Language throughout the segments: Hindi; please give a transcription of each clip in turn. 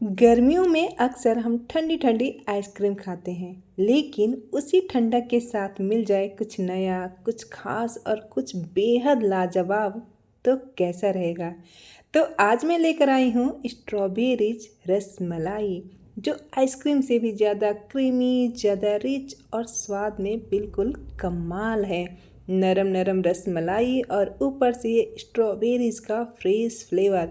गर्मियों में अक्सर हम ठंडी ठंडी आइसक्रीम खाते हैं, लेकिन उसी ठंडक के साथ मिल जाए कुछ नया, कुछ खास और कुछ बेहद लाजवाब, तो कैसा रहेगा। तो आज मैं लेकर आई हूँ स्ट्रॉबेरीज रसमलाई, जो आइसक्रीम से भी ज़्यादा क्रीमी, ज़्यादा रिच और स्वाद में बिल्कुल कमाल है। नरम नरम रसमलाई और ऊपर से ये स्ट्रॉबेरीज का फ्रेश फ्लेवर।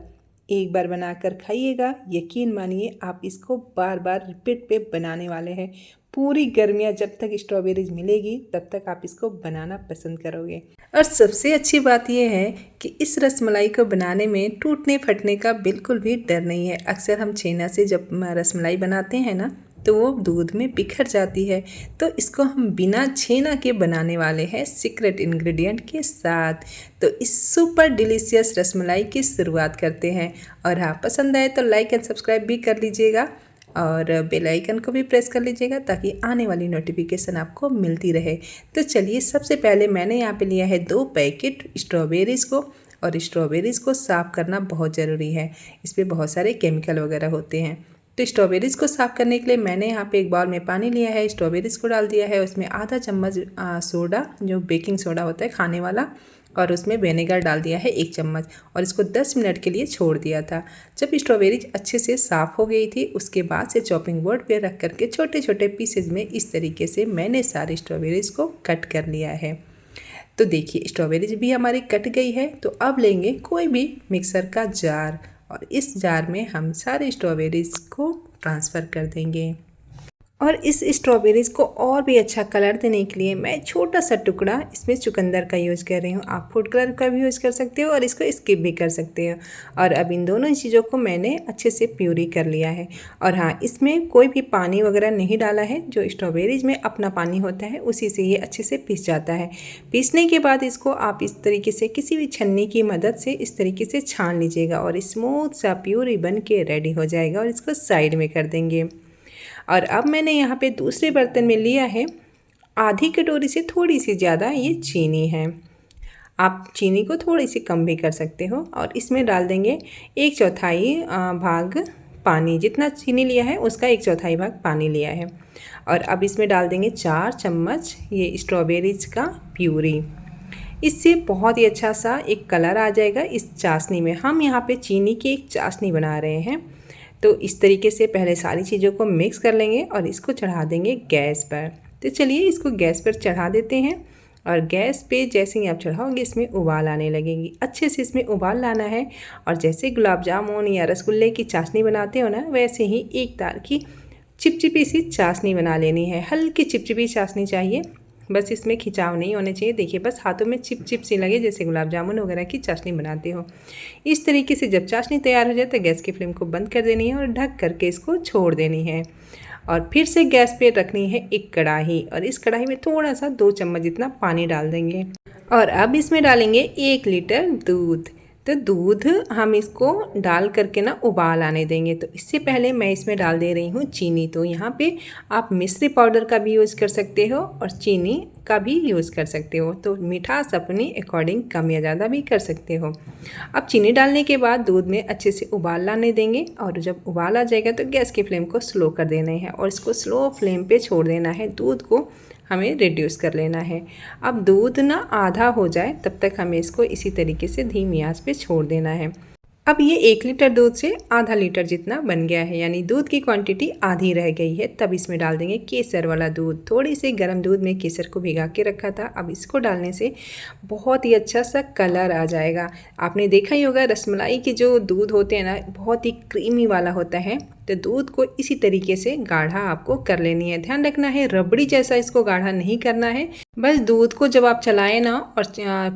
एक बार बनाकर खाइएगा, यकीन मानिए आप इसको बार बार रिपीट पे बनाने वाले हैं। पूरी गर्मियाँ जब तक स्ट्रॉबेरीज मिलेगी तब तक आप इसको बनाना पसंद करोगे। और सबसे अच्छी बात यह है कि इस रसमलाई को बनाने में टूटने फटने का बिल्कुल भी डर नहीं है। अक्सर हम छेना से जब रसमलाई बनाते हैं ना, तो वो दूध में बिखर जाती है। तो इसको हम बिना छेना के बनाने वाले हैं सीक्रेट इंग्रेडिएंट के साथ। तो इस सुपर डिलीशियस रसमलाई की शुरुआत करते हैं। और हाँ, पसंद आए तो लाइक एंड सब्सक्राइब भी कर लीजिएगा और बेल आइकन को भी प्रेस कर लीजिएगा ताकि आने वाली नोटिफिकेशन आपको मिलती रहे। तो चलिए, सबसे पहले मैंने यहाँ पे लिया है 2 पैकेट स्ट्रॉबेरीज़ को। और स्ट्रॉबेरीज़ को साफ़ करना बहुत ज़रूरी है, इस पर बहुत सारे केमिकल वगैरह होते हैं। तो स्ट्रॉबेरीज़ को साफ़ करने के लिए मैंने यहाँ पे एक बाउल में पानी लिया है, स्ट्रॉबेरीज़ को डाल दिया है, उसमें आधा चम्मच सोडा, जो बेकिंग सोडा होता है खाने वाला, और उसमें विनेगर डाल दिया है 1 चम्मच, और इसको 10 मिनट के लिए छोड़ दिया था। जब स्ट्रॉबेरीज अच्छे से साफ़ हो गई थी, उसके बाद से चॉपिंग बोर्ड पे रख करके छोटे छोटे पीसेज में इस तरीके से मैंने सारी स्ट्रॉबेरीज़ को कट कर लिया है। तो देखिए, स्ट्रॉबेरीज भी हमारी कट गई है। तो अब लेंगे कोई भी मिक्सर का जार, और इस जार में हम सारे स्ट्रॉबेरीज़ को ट्रांसफ़र कर देंगे। और इस स्ट्रॉबेरीज़ को और भी अच्छा कलर देने के लिए मैं छोटा सा टुकड़ा इसमें चुकंदर का यूज़ कर रही हूँ। आप फूड कलर का भी यूज़ कर सकते हो और इसको स्किप भी कर सकते हो। और अब इन दोनों चीज़ों को मैंने अच्छे से प्यूरी कर लिया है। और हाँ, इसमें कोई भी पानी वगैरह नहीं डाला है। जो स्ट्रॉबेरीज़ में अपना पानी होता है उसी से ये अच्छे से पिस जाता है। पीसने के बाद इसको आप इस तरीके से किसी भी छन्नी की मदद से इस तरीके से छान लीजिएगा और स्मूथ सा प्यूरी बन के रेडी हो जाएगा। और इसको साइड में कर देंगे। और अब मैंने यहाँ पे दूसरे बर्तन में लिया है आधी कटोरी से थोड़ी सी ज़्यादा ये चीनी है। आप चीनी को थोड़ी सी कम भी कर सकते हो। और इसमें डाल देंगे 1/4 भाग पानी। जितना चीनी लिया है उसका 1/4 भाग पानी लिया है। और अब इसमें डाल देंगे 4 चम्मच ये स्ट्रॉबेरीज का प्यूरी। इससे बहुत ही अच्छा सा एक कलर आ जाएगा इस चाशनी में। हम यहाँ पे चीनी की एक चाशनी बना रहे हैं। तो इस तरीके से पहले सारी चीज़ों को मिक्स कर लेंगे और इसको चढ़ा देंगे गैस पर। तो चलिए, इसको गैस पर चढ़ा देते हैं। और गैस पे जैसे ही आप चढ़ाओगे इसमें उबाल आने लगेगी। अच्छे से इसमें उबाल लाना है। और जैसे गुलाब जामुन या रसगुल्ले की चाशनी बनाते हो ना, वैसे ही एक तार की चिपचिपी सी चाशनी बना लेनी है। हल्की चिपचिपी चाशनी चाहिए, बस इसमें खिंचाव नहीं होने चाहिए। देखिए, बस हाथों में चिप चिप सी लगे, जैसे गुलाब जामुन वगैरह की चाशनी बनाते हो। इस तरीके से जब चाशनी तैयार हो जाए तो गैस की फ्लेम को बंद कर देनी है और ढक करके इसको छोड़ देनी है। और फिर से गैस पे रखनी है एक कढ़ाई, और इस कढ़ाई में थोड़ा सा 2 चम्मच जितना पानी डाल देंगे। और अब इसमें डालेंगे 1 लीटर दूध। तो दूध हम इसको डाल करके ना उबाल आने देंगे। तो इससे पहले मैं इसमें डाल दे रही हूँ चीनी। तो यहाँ पे आप मिश्री पाउडर का भी यूज़ कर सकते हो और चीनी का भी यूज़ कर सकते हो। तो मिठास अपनी अकॉर्डिंग कम या ज़्यादा भी कर सकते हो। अब चीनी डालने के बाद दूध में अच्छे से उबाल लाने देंगे। और जब उबाल आ जाएगा तो गैस की फ्लेम को स्लो कर देना है और इसको स्लो फ्लेम पे छोड़ देना है। दूध को हमें रिड्यूस कर लेना है। अब दूध ना आधा हो जाए तब तक हमें इसको इसी तरीके से धीमी आंच पे छोड़ देना है। अब ये 1 लीटर दूध से आधा लीटर जितना बन गया है, यानी दूध की क्वांटिटी आधी रह गई है। तब इसमें डाल देंगे केसर वाला दूध। थोड़ी सी गर्म दूध में केसर को भिगा के रखा था। अब इसको डालने से बहुत ही अच्छा सा कलर आ जाएगा। आपने देखा ही होगा, रसमलाई के जो दूध होते हैं ना, बहुत ही क्रीमी वाला होता है। तो दूध को इसी तरीके से गाढ़ा आपको कर लेनी है। ध्यान रखना है, रबड़ी जैसा इसको गाढ़ा नहीं करना है। बस दूध को जब आप चलाएं ना, और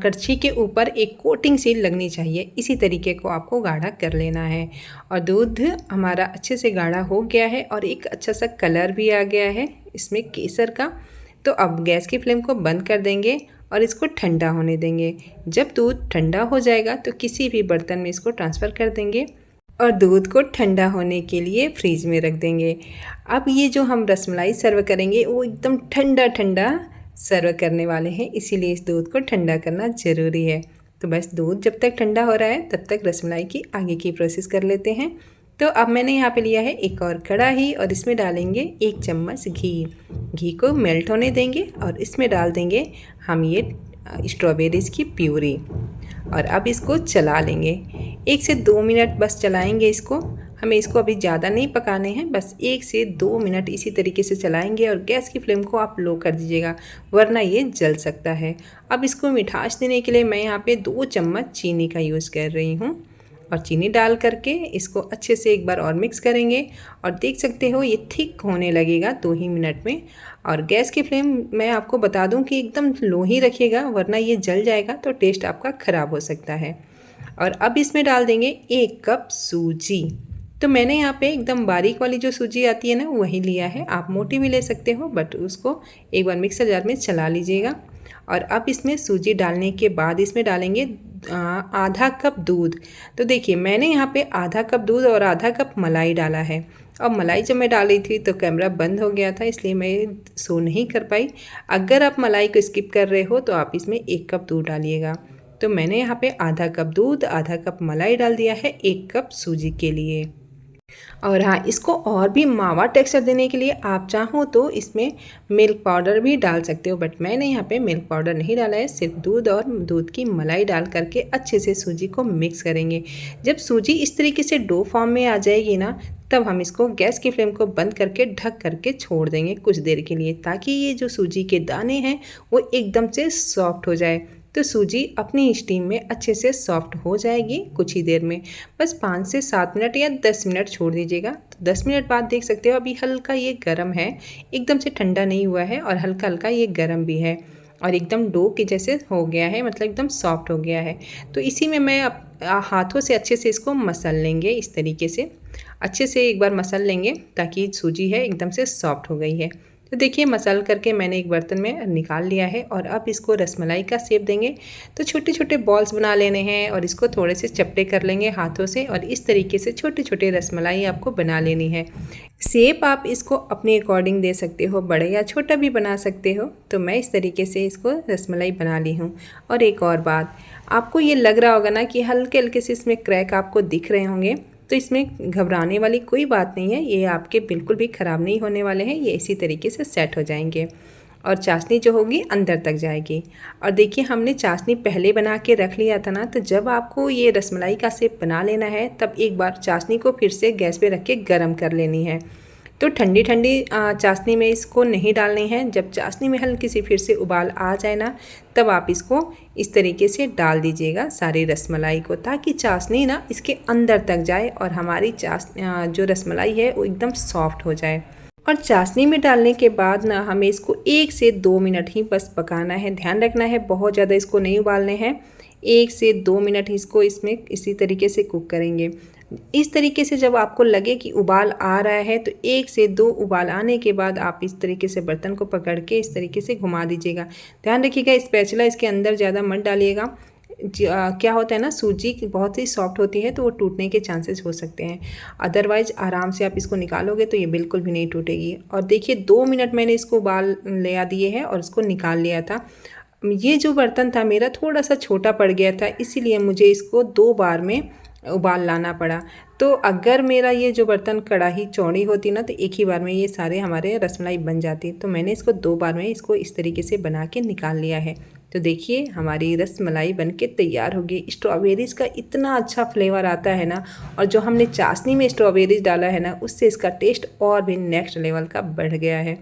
कड़छी के ऊपर एक कोटिंग सी लगनी चाहिए, इसी तरीके को आपको गाढ़ा कर लेना है। और दूध हमारा अच्छे से गाढ़ा हो गया है और एक अच्छा सा कलर भी आ गया है इसमें केसर का। तो अब गैस की फ्लेम को बंद कर देंगे और इसको ठंडा होने देंगे। जब दूध ठंडा हो जाएगा तो किसी भी बर्तन में इसको ट्रांसफ़र कर देंगे और दूध को ठंडा होने के लिए फ्रीज में रख देंगे। अब ये जो हम रसमलाई सर्व करेंगे वो एकदम ठंडा ठंडा सर्व करने वाले हैं, इसीलिए इस दूध को ठंडा करना ज़रूरी है। तो बस दूध जब तक ठंडा हो रहा है तब तक रसमलाई की आगे की प्रोसेस कर लेते हैं। तो अब मैंने यहाँ पे लिया है एक और कढ़ाई और इसमें डालेंगे 1 चम्मच घी। घी को मेल्ट होने देंगे और इसमें डाल देंगे हम ये स्ट्रॉबेरीज़ की प्यूरी और अब इसको चला लेंगे। 1 से 2 मिनट बस चलाएंगे इसको। हमें इसको अभी ज़्यादा नहीं पकाने हैं, बस 1 से 2 मिनट इसी तरीके से चलाएंगे और गैस की फ्लेम को आप लो कर दीजिएगा, वरना ये जल सकता है। अब इसको मिठास देने के लिए मैं यहाँ पे 2 चम्मच चीनी का यूज़ कर रही हूँ और चीनी डाल करके इसको अच्छे से एक बार और मिक्स करेंगे और देख सकते हो ये थिक होने लगेगा 2 ही मिनट में। और गैस की फ्लेम मैं आपको बता दूं कि एकदम लो ही रखिएगा, वरना ये जल जाएगा तो टेस्ट आपका ख़राब हो सकता है। और अब इसमें डाल देंगे 1 कप सूजी। तो मैंने यहाँ पे एकदम बारीक वाली जो सूजी आती है ना वही लिया है, आप मोटी भी ले सकते हो, बट उसको एक बार मिक्सर जार में चला लीजिएगा। और अब इसमें सूजी डालने के बाद इसमें डालेंगे आधा कप दूध। तो देखिए मैंने यहाँ पे आधा कप दूध और आधा कप मलाई डाला है। और मलाई जब मैं डाली थी तो कैमरा बंद हो गया था, इसलिए मैं शो नहीं कर पाई। अगर आप मलाई को स्किप कर रहे हो तो आप इसमें 1 कप दूध डालिएगा। तो मैंने यहाँ पे आधा कप दूध, आधा कप मलाई डाल दिया है 1 कप सूजी के लिए। और हाँ, इसको और भी मावा टेक्सचर देने के लिए आप चाहो तो इसमें मिल्क पाउडर भी डाल सकते हो, बट मैंने यहाँ पे मिल्क पाउडर नहीं डाला है, सिर्फ दूध और दूध की मलाई डाल करके अच्छे से सूजी को मिक्स करेंगे। जब सूजी इस तरीके से डो फॉर्म में आ जाएगी ना, तब हम इसको गैस की फ्लेम को बंद करके ढक करके छोड़ देंगे कुछ देर के लिए, ताकि ये जो सूजी के दाने हैं वो एकदम से सॉफ्ट हो जाए। तो सूजी अपनी स्टीम में अच्छे से सॉफ्ट हो जाएगी कुछ ही देर में। बस 5 से 7 मिनट या 10 मिनट छोड़ दीजिएगा। तो 10 मिनट बाद देख सकते हो अभी हल्का ये गर्म है, एकदम से ठंडा नहीं हुआ है और हल्का हल्का ये गर्म भी है और एकदम डो के जैसे हो गया है, मतलब एकदम सॉफ्ट हो गया है। तो इसी में मैं हाथों से अच्छे से इसको मसल लेंगे, इस तरीके से अच्छे से एक बार मसल लेंगे ताकि सूजी है एकदम से सॉफ्ट हो गई है। तो देखिए मसल करके मैंने एक बर्तन में निकाल लिया है और अब इसको रसमलाई का शेप देंगे। तो छोटे छोटे बॉल्स बना लेने हैं और इसको थोड़े से चपटे कर लेंगे हाथों से और इस तरीके से छोटे छोटे रसमलाई आपको बना लेनी है। शेप आप इसको अपने अकॉर्डिंग दे सकते हो, बड़े या छोटा भी बना सकते हो। तो मैं इस तरीके से इसको रसमलाई बना ली हूँ। और एक और बात, आपको ये लग रहा होगा ना कि हल्के हल्के से इसमें क्रैक आपको दिख रहे होंगे, तो इसमें घबराने वाली कोई बात नहीं है, ये आपके बिल्कुल भी ख़राब नहीं होने वाले हैं, ये इसी तरीके से सेट हो जाएंगे और चाशनी जो होगी अंदर तक जाएगी। और देखिए हमने चाशनी पहले बना के रख लिया था ना, तो जब आपको ये रसमलाई का शेप बना लेना है तब एक बार चाशनी को फिर से गैस पे रख के गर्म कर लेनी है। तो ठंडी ठंडी चाशनी में इसको नहीं डालनी है। जब चाशनी में हल्की सी फिर से उबाल आ जाए ना, तब आप इसको इस तरीके से डाल दीजिएगा सारी रसमलाई को, ताकि चाशनी ना इसके अंदर तक जाए और हमारी जो रसमलाई है वो एकदम सॉफ्ट हो जाए। और चाशनी में डालने के बाद ना हमें इसको 1 से 2 मिनट ही बस पकाना है। ध्यान रखना है बहुत ज़्यादा इसको नहीं उबालने हैं, 1 से 2 मिनट इसको इसमें इसी तरीके से कुक करेंगे। इस तरीके से जब आपको लगे कि उबाल आ रहा है तो 1 से 2 उबाल आने के बाद आप इस तरीके से बर्तन को पकड़ के इस तरीके से घुमा दीजिएगा। ध्यान रखिएगा स्पैचुला इसके अंदर ज़्यादा मत डालिएगा। क्या होता है ना, सूजी बहुत ही सॉफ्ट होती है तो वो टूटने के चांसेस हो सकते हैं। अदरवाइज़ आराम से आप इसको निकालोगे तो ये बिल्कुल भी नहीं टूटेगी। और देखिए 2 मिनट मैंने इसको उबाल ले दिए हैं और इसको निकाल लिया था। ये जो बर्तन था मेरा थोड़ा सा छोटा पड़ गया था, इसीलिए मुझे इसको 2 बार में उबाल लाना पड़ा। तो अगर मेरा ये जो बर्तन कढ़ाई चौड़ी होती ना, तो एक ही बार में ये सारे हमारे रसमलाई बन जाती। तो मैंने इसको 2 बार में इसको इस तरीके से बना के निकाल लिया है। तो देखिए हमारी रसमलाई बनके तैयार हो गई। स्ट्रॉबेरीज़ का इतना अच्छा फ्लेवर आता है ना, और जो हमने चाशनी में स्ट्रॉबेरीज़ डाला है ना, उससे इसका टेस्ट और भी नेक्स्ट लेवल का बढ़ गया है।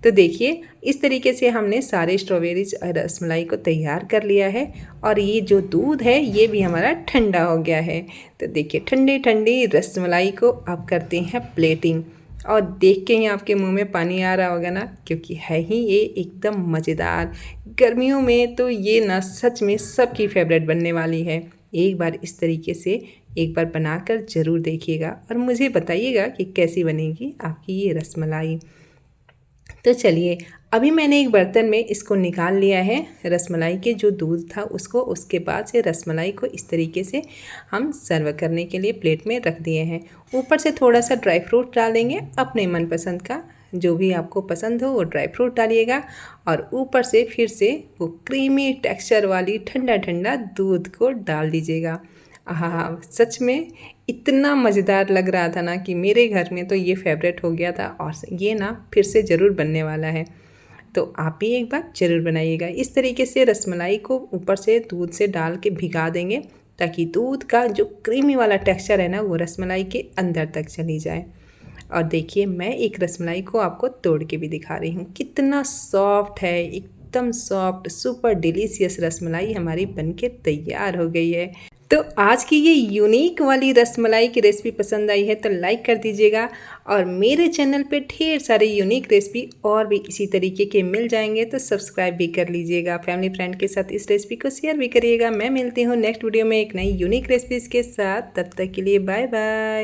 तो देखिए इस तरीके से हमने सारे स्ट्रॉबेरीज रसमलाई को तैयार कर लिया है और ये जो दूध है ये भी हमारा ठंडा हो गया है। तो देखिए ठंडी ठंडी रसमलाई को आप करते हैं प्लेटिंग और देख के ही आपके मुंह में पानी आ रहा होगा ना, क्योंकि है ही ये एकदम मज़ेदार। गर्मियों में तो ये ना सच में सबकी फेवरेट बनने वाली है। एक बार इस तरीके से एक बार बनाकर ज़रूर देखिएगा और मुझे बताइएगा कि कैसी बनेगी आपकी ये रसमलाई। तो चलिए अभी मैंने एक बर्तन में इसको निकाल लिया है, रसमलाई के जो दूध था उसको। उसके बाद से रसमलाई को इस तरीके से हम सर्व करने के लिए प्लेट में रख दिए हैं। ऊपर से थोड़ा सा ड्राई फ्रूट डाल देंगे, अपने मनपसंद का जो भी आपको पसंद हो वो ड्राई फ्रूट डालिएगा। और ऊपर से फिर से वो क्रीमी टेक्सचर वाली ठंडा ठंडा दूध को डाल दीजिएगा। हाँ, सच में इतना मज़ेदार लग रहा था ना कि मेरे घर में तो ये फ़ेवरेट हो गया था और ये ना फिर से ज़रूर बनने वाला है। तो आप भी एक बार ज़रूर बनाइएगा। इस तरीके से रसमलाई को ऊपर से दूध से डाल के भिगा देंगे ताकि दूध का जो क्रीमी वाला टेक्सचर है ना वो रसमलाई के अंदर तक चली जाए। और देखिए मैं एक रसमलाई को आपको तोड़ के भी दिखा रही हूँ। कितना सॉफ्ट है, एकदम सॉफ्ट सुपर डिलीशियस रसमलाई हमारी बनके तैयार हो गई है। तो आज की ये यूनिक वाली रसमलाई की रेसिपी पसंद आई है तो लाइक कर दीजिएगा और मेरे चैनल पे ढेर सारे यूनिक रेसिपी और भी इसी तरीके के मिल जाएंगे तो सब्सक्राइब भी कर लीजिएगा। फैमिली फ्रेंड के साथ इस रेसिपी को शेयर भी करिएगा। मैं मिलती हूँ नेक्स्ट वीडियो में एक नई यूनिक रेसिपीज़ के साथ। तब तक के लिए बाय बाय।